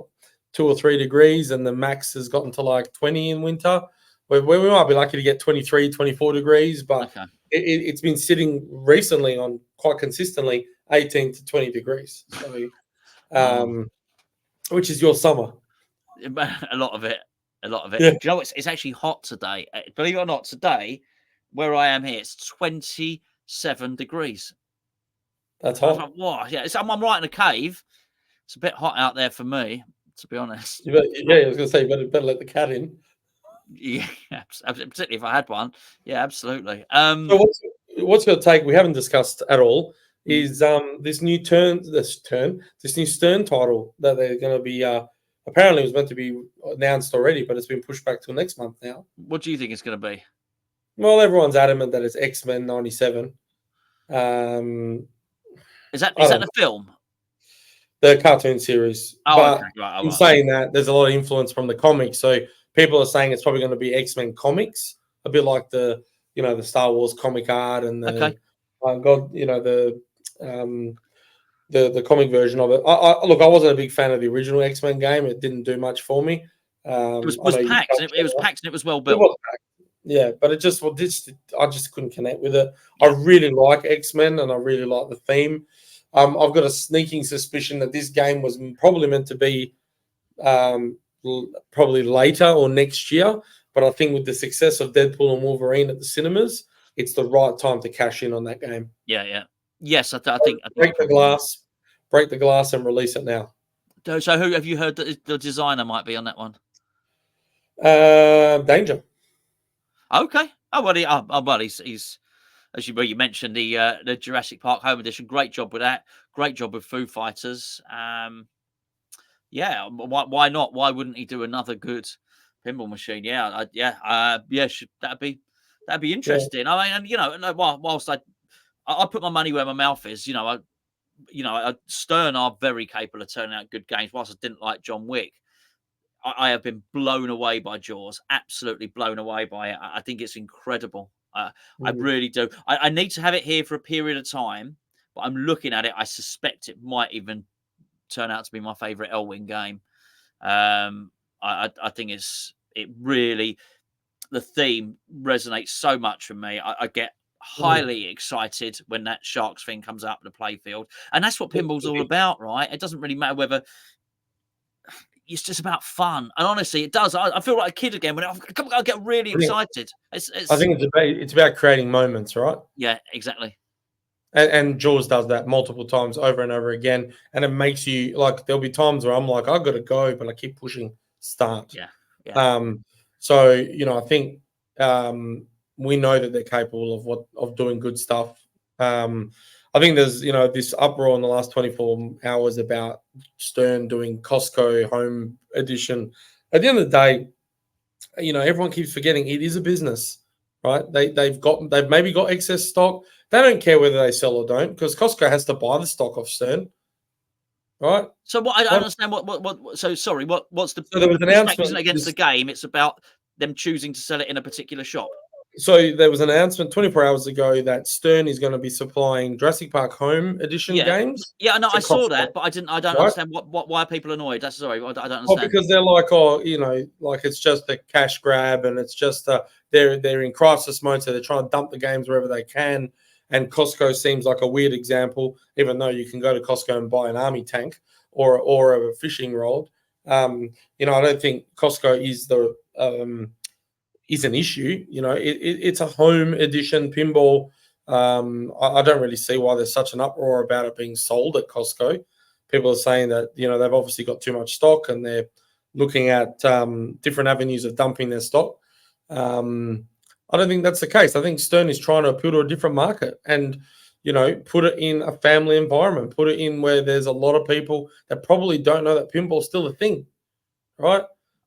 2 or 3 degrees, and the max has gotten to like 20 in winter. Where we might be lucky to get 23, 24 degrees, but Okay. it's been sitting recently on quite consistently 18 to 20 degrees. So, which is your summer. A lot of it. Yeah. Do you know, it's actually hot today. Believe it or not, today, where I am here, it's 27 degrees. That's I was hot. like, wow, yeah. I'm right in a cave. It's a bit hot out there for me, to be honest. I was going to say, you better let the cat in. Yeah, particularly if I had one. Yeah, absolutely. So what's your take? We haven't discussed at all. Is this new Stern title that they're going to be? Apparently, it was meant to be announced already, but it's been pushed back till next month now. What do you think it's going to be? Well, everyone's adamant that it's X-Men '97. Is that the film? The cartoon series. Oh, but okay. Right, in saying that, there's a lot of influence from the comics. So people are saying it's probably going to be X-Men comics, a bit like the Star Wars comic art and the the comic version of it. Look, I wasn't a big fan of the original X-Men game. It didn't do much for me. It was packed. It was packed and it was well built. It was packed. Yeah, but I just couldn't connect with it. Yeah. I really like X-Men and I really like the theme. I've got a sneaking suspicion that this game was probably meant to be probably later or next year. But I think with the success of Deadpool and Wolverine at the cinemas, it's the right time to cash in on that game. Yeah. Yes, I think break the glass and release it now. So who have you heard that the designer might be on that one? Danger. Okay. He's as you mentioned the Jurassic Park Home Edition. Great job with that. Great job with Foo Fighters. Yeah. Why not? Why wouldn't he do another good pinball machine? Yeah. That'd be interesting. Yeah. I mean, and whilst I put my money where my mouth is, Stern are very capable of turning out good games. Whilst I didn't like John Wick, I have been blown away by Jaws. Absolutely blown away by it. I think it's incredible. I really do. I need to have it here for a period of time, but I'm looking at it. I suspect it might even turn out to be my favourite Elwyn game. I think it really, the theme resonates so much for me. I get highly excited when that sharks thing comes out of the playfield, and that's what pinball's all about, right? It doesn't really matter whether. It's just about fun, and honestly, it does. I feel like a kid again when I get really excited. I think it's about creating moments, right? Yeah, exactly. And Jaws does that multiple times over and over again, and it makes you like. There'll be times where I'm like, I've got to go, but I keep pushing start. Yeah. So I think we know that they're capable of doing good stuff. I think there's this uproar in the last 24 hours about Stern doing Costco Home Edition. At the end of the day, everyone keeps forgetting it is a business, right? They've maybe got excess stock. They don't care whether they sell or don't because Costco has to buy the stock off Stern, right? So what I don't understand So sorry, what's the? So there was an announcement isn't against the game. It's about them choosing to sell it in a particular shop. So there was an announcement 24 hours ago that Stern is going to be supplying Jurassic Park Home Edition games. Yeah, no, I saw that, but I don't understand why are people annoyed. That's sorry, I don't understand. Well, because they're like, like it's just a cash grab, and it's just they're in crisis mode, so they're trying to dump the games wherever they can. And Costco seems like a weird example, even though you can go to Costco and buy an army tank or a fishing rod. I don't think Costco is is an issue. It's a home edition pinball I don't really see why there's such an uproar about it being sold at Costco. People are saying that, you know, they've obviously got too much stock and they're looking at different avenues of dumping their stock. I don't think that's the case. I think Stern is trying to appeal to a different market and, you know, put it in a family environment, put it in where there's a lot of people that probably don't know that pinball's still a thing, right?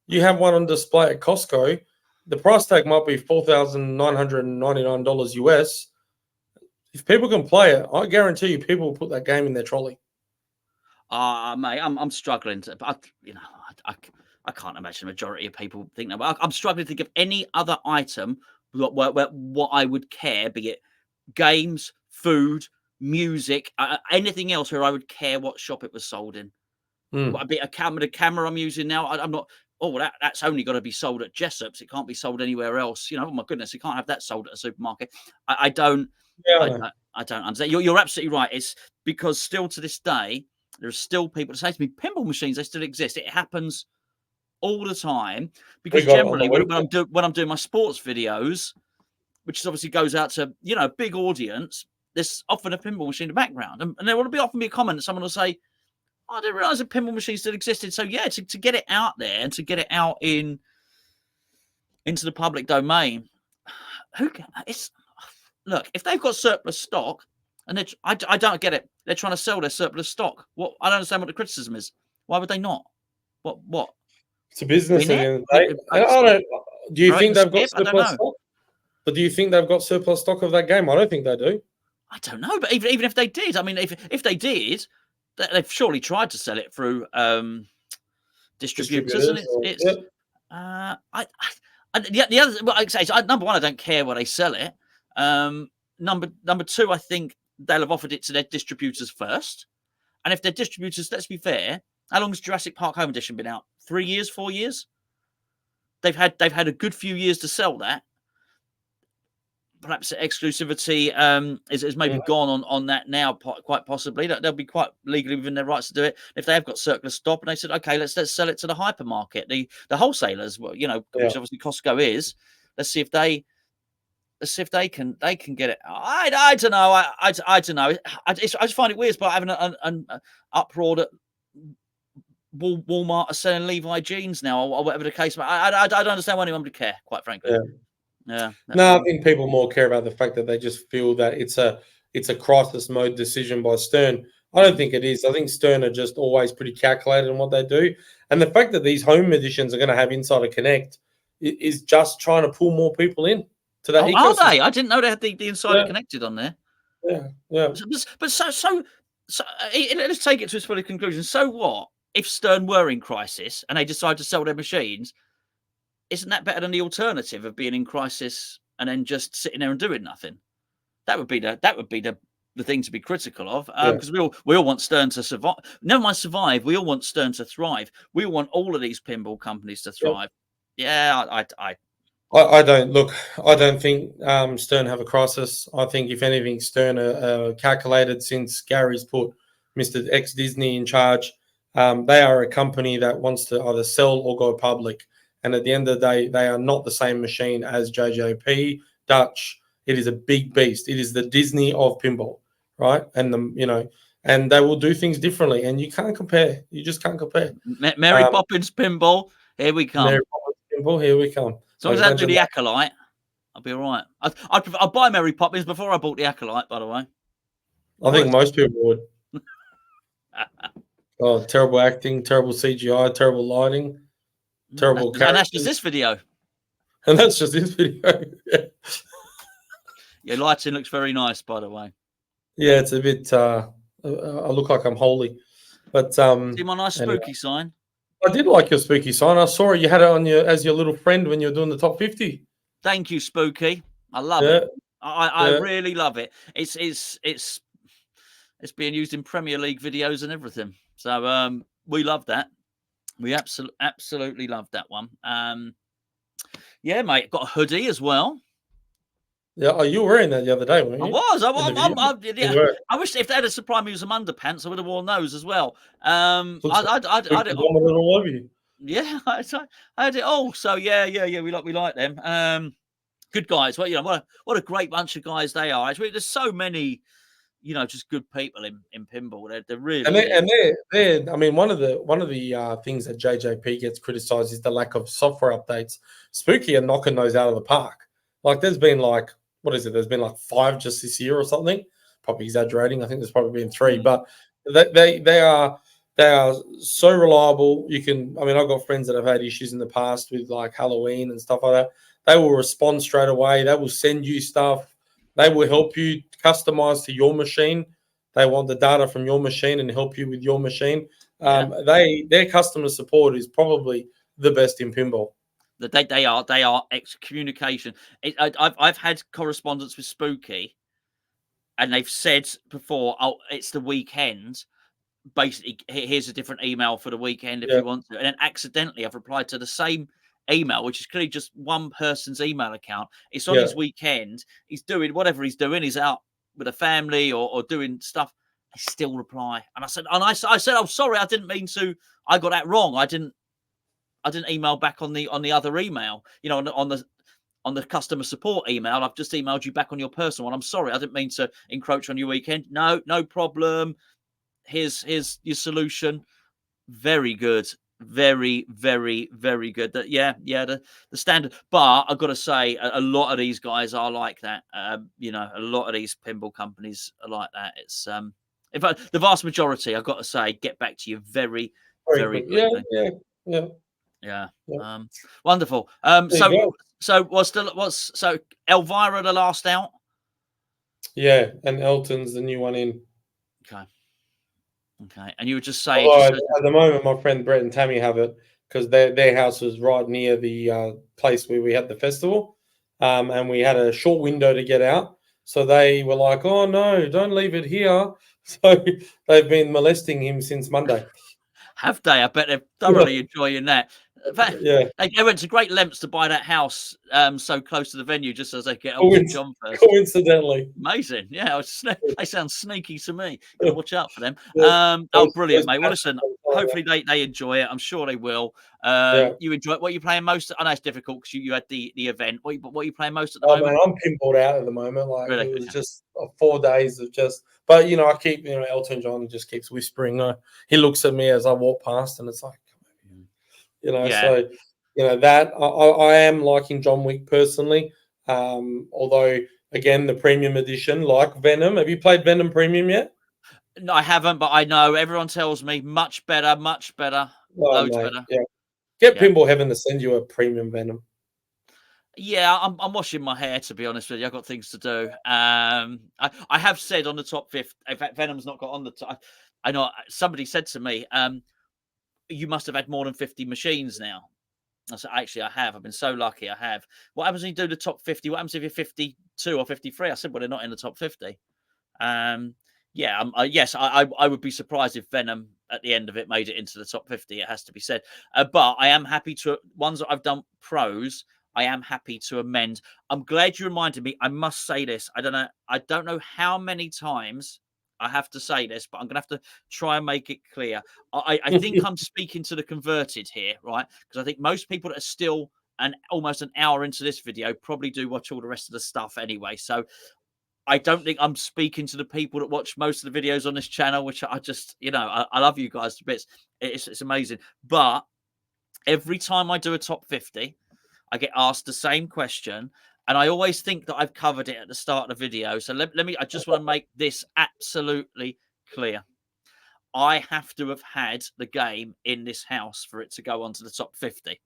You have one on display at Costco. The price tag might be $4,999 US. If people can play it, I guarantee you people will put that game in their trolley. Mate, I'm struggling to, you know, I can't imagine the majority of people think that. But I'm struggling to think of any other item what I would care, be it games, food, music, anything else where I would care what shop it was sold in. What, a bit of camera, the camera I'm using now, I'm not. Oh, well, that's only got to be sold at Jessop's. It can't be sold anywhere else. You know, oh my goodness, you can't have that sold at a supermarket. I don't. Yeah, I don't understand. You're absolutely right. It's because still to this day, there are still people that say to me, pinball machines, they still exist. It happens all the time because generally when I'm doing my sports videos, which obviously goes out to, you know, a big audience, there's often a pinball machine in the background. And there will be often be a comment that someone will say, I didn't realize a pinball machine still existed. So yeah, to get it out there and to get it out into the public domain, look, if they've got surplus stock, and I don't get it. They're trying to sell their surplus stock. What, I don't understand what the criticism is. Why would they not? What? It's a business at the end of the day. I don't. Do you think they've got surplus stock? But do you think they've got surplus stock of that game? I don't think they do. I don't know. But even if they did, I mean, if they did, they've surely tried to sell it through distributors. And it's the other. Well, I say, number one, I don't care where they sell it. Number two, I think they'll have offered it to their distributors first. And if their distributors, let's be fair, how long has Jurassic Park Home Edition been out? 3 years, 4 years? They've had a good few years to sell that. Perhaps exclusivity is maybe gone on that now, quite possibly. They'll be quite legally within their rights to do it. If they have got surplus stock and they said, okay, let's sell it to the hypermarket, the wholesalers, well, you know, which obviously Costco is. Let's see if they can get it. I don't know. I don't know. I just find it weird, but having an uproar that Walmart are selling Levi jeans now, or whatever the case. I don't understand why anyone would care, quite frankly. Yeah. No, I think people more care about the fact that they just feel that it's a crisis mode decision by Stern. I don't think it is. I think Stern are just always pretty calculated in what they do, and the fact that these home editions are going to have Insider Connect is just trying to pull more people in to that. Are they? I didn't know they had the Insider Connected on there. Yeah. But so let's take it to its full conclusion. So what if Stern were in crisis and they decide to sell their machines? Isn't that better than the alternative of being in crisis and then just sitting there and doing nothing? That would be the thing to be critical of, because we all want Stern to survive. Never mind survive. We all want Stern to thrive. We all want all of these pinball companies to thrive. Yeah, I don't look. I don't think Stern have a crisis. I think if anything, Stern are calculated since Gary's put Mr. X Disney in charge. They are a company that wants to either sell or go public. And at the end of the day, they are not the same machine as JJP, Dutch. It is a big beast. It is the Disney of pinball, right? And and they will do things differently. And you can't compare. You just can't compare. Mary Poppins pinball, here we come. Mary Poppins pinball, here we come. As long as I do the Acolyte, I'll be all right. I'd buy Mary Poppins before I bought the Acolyte, by the way. I think most people would. Oh, terrible acting, terrible CGI, terrible lighting. Terrible characters. And that's just this video. And that's just this video. Your lighting looks very nice, by the way. Yeah, it's a bit. I look like I'm holy, but see my nice spooky sign. I did like your spooky sign. I saw it. You had it on as your little friend when you were doing the top 50. Thank you, Spooky. I love it. I really love it. It's being used in Premier League videos and everything. So we love that. We absolutely love that one. Yeah, mate. Got a hoodie as well. Yeah, you were wearing that the other day, weren't you? I was. I wish if they had supplied me with some underpants, I would have worn those as well. I did all of you. Yeah, I had it all. So yeah, we like them. Good guys. Well, what a great bunch of guys they are. There's so many, just good people in pinball. There And really they is. and they're I mean, one of the things that JJP gets criticised is the lack of software updates. Spooky are knocking those out of the park. Like there's been like what is it? There's been like 5 just this year or something. Probably exaggerating. I think there's probably been 3, but they are so reliable. You can. I mean, I've got friends that have had issues in the past with like Halloween and stuff like that. They will respond straight away. They will send you stuff. They will help you customize to your machine. They want the data from your machine and help you with your machine. Yeah. Their customer support is probably the best in pinball. They are communication. I've had correspondence with Spooky, and they've said before, "Oh, it's the weekend. Basically, here's a different email for the weekend if Yeah, you want to." And then accidentally, I've replied to the same email, which is clearly just one person's email account. It's on yeah. his weekend. He's doing whatever he's doing. He's out with a family or doing stuff. I still reply, and I said, "Oh, sorry, I didn't mean to. I got that wrong. I didn't email back on the other email. On the customer support email. I've just emailed you back on your personal one. I'm sorry, I didn't mean to encroach on your weekend. No problem. Here's your solution." Very good. Very, very, very good. The standard. But I've got to say, a lot of these guys are like that. A lot of these pinball companies are like that. It's in fact, the vast majority, I've got to say, get back to you very, Very very quick. Yeah, quickly. yeah, yeah, Yeah. yeah. Wonderful. There you go. So Elvira the last out? Yeah, and Elton's the new one in. Okay. Okay. And you were just saying, Although just at the moment, my friend Brett and Tammy have it because their house was right near the place where we had the festival, and we had a short window to get out. So they were like, "Oh no, don't leave it here." So they've been molesting him since Monday. have they? I bet they're thoroughly enjoying that. Yeah, They went to great lengths to buy that house so close to the venue just as they get Elton Coinc- John first. coincidentally. Amazing. Yeah, they sound sneaky to me. Got to watch out for them. Yeah, Brilliant, those mate. Well, listen, hopefully they enjoy it. I'm sure they will. yeah. You enjoy it. What are you playing most? I know it's difficult because you had the event. What are you playing most at the Oh moment? man, I'm pinballed out at the moment. Like Really? it was Okay. just 4 days of just. But I keep Elton John just keeps whispering. He looks at me as I walk past, and it's like, Yeah. So that I am liking John Wick personally. Although again, the premium edition, like Venom. Have you played Venom Premium yet? No, I haven't, but I know everyone tells me much better, Oh loads mate, better. yeah. Get Yeah. Pinball Heaven to send you a premium Venom. Yeah, I'm washing my hair, to be honest with you. I've got things to do. I have said on the top 50, in fact, Venom's not got on the top. I know somebody said to me, you must have had more than 50 machines now. I said, actually, I have. I've been so lucky. I have. What happens when you do the top 50? What happens if you're 52 or 53? I said, well, they're not in the top 50. Yeah, yes, I would be surprised if Venom at the end of it made it into the top 50. It has to be said. But I am happy to ones that I've done pros. I am happy to amend. I'm glad you reminded me. I must say this. I don't know how many times I have to say this, but I'm gonna have to try and make it clear. I think I'm speaking to the converted here, right? Because I think most people that are still almost an hour into this video probably do watch all the rest of the stuff anyway. So I don't think I'm speaking to the people that watch most of the videos on this channel, which I just, I love you guys to bits. It's amazing. But every time I do a top 50, I get asked the same question. And I always think that I've covered it at the start of the video. So I just want to make this absolutely clear. I have to have had the game in this house for it to go onto the top 50.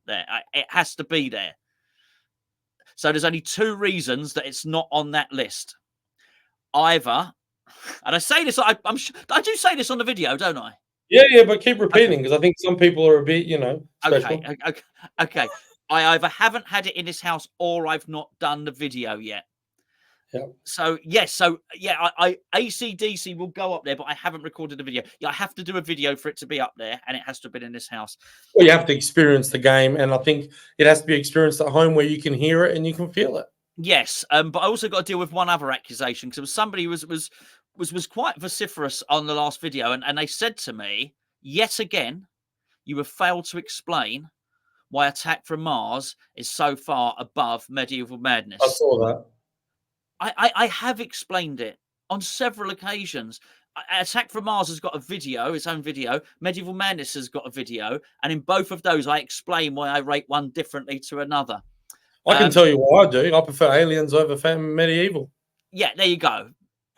It has to be there. So there's only 2 reasons that it's not on that list. Either, and I say this, I do say this on the video, don't I? Yeah, but keep repeating because I think some people are a bit, special. Okay. I either haven't had it in this house or I've not done the video yet. Yeah. So yes, I AC/DC will go up there, but I haven't recorded the video. Yeah, I have to do a video for it to be up there, and it has to have been in this house. Well, you have to experience the game, and I think it has to be experienced at home where you can hear it and you can feel it. Yes, but I also got to deal with one other accusation because somebody was quite vociferous on the last video, and they said to me, yet again, you have failed to explain why Attack from Mars is so far above Medieval I Madness. saw that. I have explained it on several occasions. Attack from Mars has got a video, its own video. Medieval Madness has got a video, and in both of those, I explain why I rate one differently to another. I can tell you why I do. I prefer Aliens over Medieval. Yeah, there you go.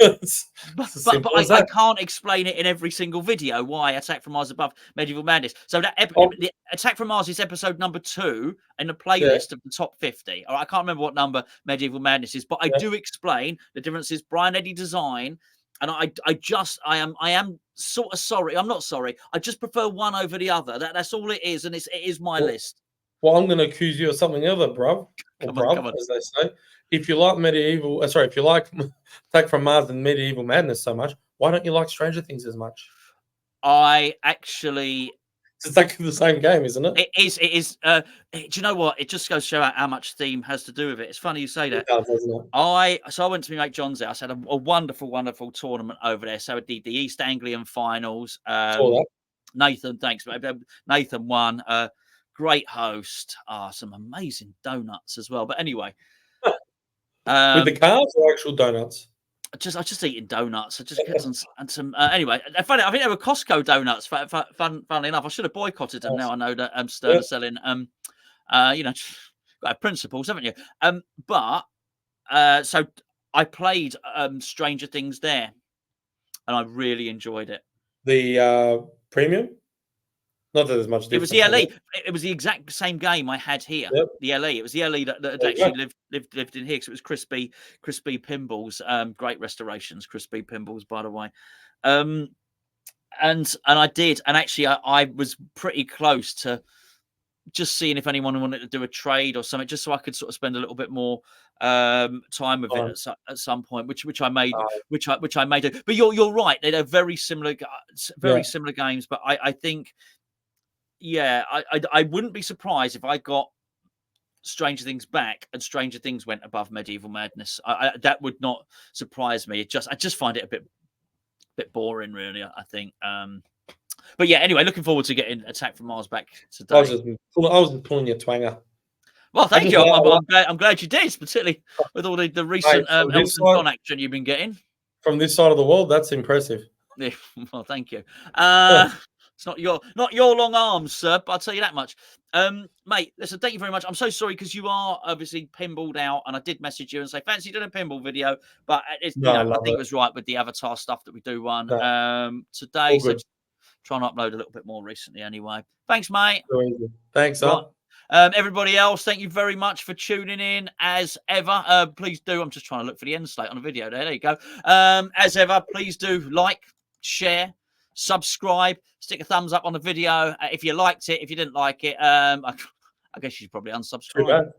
It's But simple as I that. can't explain it in every single video why Attack from Mars is above Medieval Madness. So that the Attack from Mars is episode number 2 in the playlist of the top 50. Or I can't remember what number Medieval Madness is, but I do explain the differences. Brian Eddy design, and I am sort of sorry. I'm not sorry. I just prefer one over the other. That's all it is, and it is my list. Well, I'm going to accuse you of something other, bruv, or bruv, as they say. If you like if you like Attack from Mars and Medieval Madness so much, why don't you like Stranger Things as much? I actually. It's exactly the same game, isn't it? It is. Do you know what? It just goes to show how much theme has to do with it. It's funny you say that. It does, doesn't it? I went to my mate John's house. Had a wonderful, wonderful tournament over there. So I did the East Anglian finals. Saw that. Nathan, thanks. Nathan won. Great host. Some amazing donuts as well. But anyway. With the carbs or actual donuts? I just eating donuts. I just get some. Anyway, funny. I think they were Costco donuts. Funnily enough, I should have boycotted them. Now I know that Stern are selling. Got principles, haven't you? So I played Stranger Things there, and I really enjoyed it. The premium. Not that there's much difference. It was the LE. It was the exact same game I had here. Yep. The LE. It was the LE that actually lived in here because it was Crispy Pinballs. Great restorations, Crispy Pinballs, by the way. And I did, and actually I was pretty close to just seeing if anyone wanted to do a trade or something, just so I could sort of spend a little bit more time with it at some point, which I made, which I made it. But you're right; they're very similar games. But I think. Yeah, I wouldn't be surprised if I got Stranger Things back and Stranger Things went above Medieval Madness. That would not surprise me. I just find it a bit boring, really. I think. But yeah, anyway, looking forward to getting Attack from Mars back today. I was just pulling your twanger. Well, thank you. I'm glad you did, particularly with all the recent Elton John action you've been getting. From this side of the world, that's impressive. Yeah, well, thank you. It's not your long arms, sir, but I'll tell you that much. Mate, listen, thank you very much. I'm so sorry because you are obviously pinballed out, and I did message you and say, fancy doing a pinball video, but I think it was right with the Avatar stuff that we do one today. So try and upload a little bit more recently anyway. Thanks, mate. Thanks, everybody else, thank you very much for tuning in as ever. Please do. I'm just trying to look for the end slate on the video there. There you go. As ever, please do like, share, subscribe, stick a thumbs up on the video if you liked it. If you didn't like it, I guess you should probably unsubscribe.